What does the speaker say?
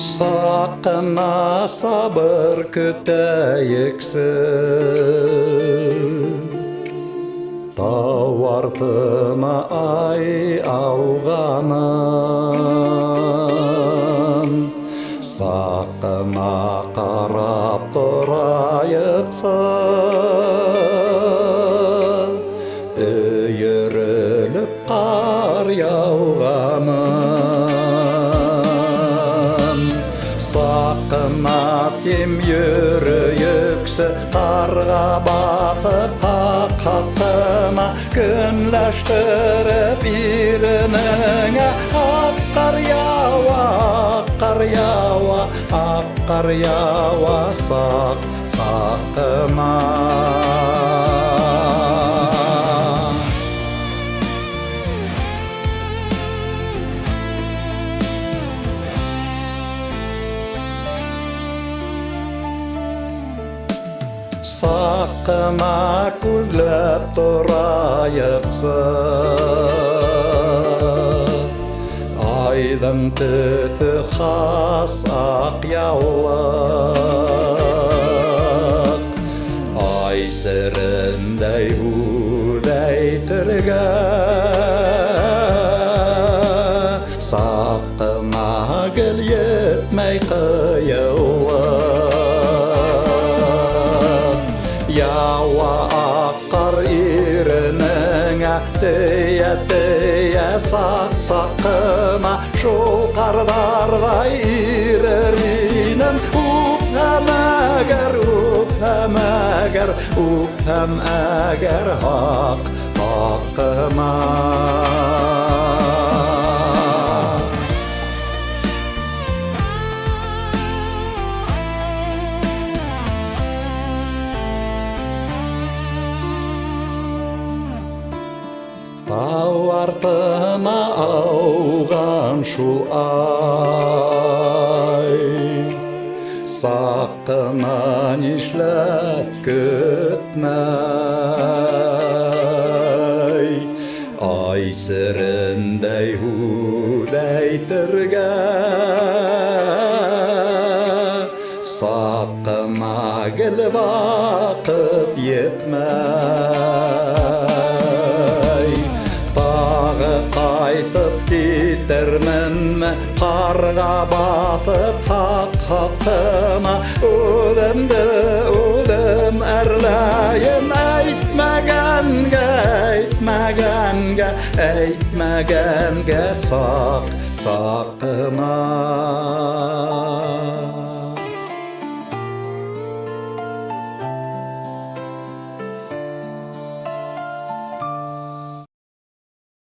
Sakına sabır küteyiksin, Tau артына ay ауғанын, Сақына қарап тұрайықсын, Үйіріліп қар яуғанын. Сақына тем yürüyükse қарға батып қаққына күнләштіріп ирініңе ақ қар яуа, ақ қар яуа сақына. Сақына көзлеп тұрайықсын, Айдың түті хас ақ яулық, Ай сіріндей удай түрге, Сақына гіл етмей қиылық. Яуа ақ қар ирініңе, Тие сақына, Шол қардардай ирірінім. Үпәм әгер хақыма. Тау артына ауған шул ай, Сақына нишләп көтмәй, Ай сіріндей удай түрге, Сақына гіл вақыт етмәй. Тағы қайтып кетермін қарға батып хақына, Өдім әрләйім әйтмәгәнгә сақына.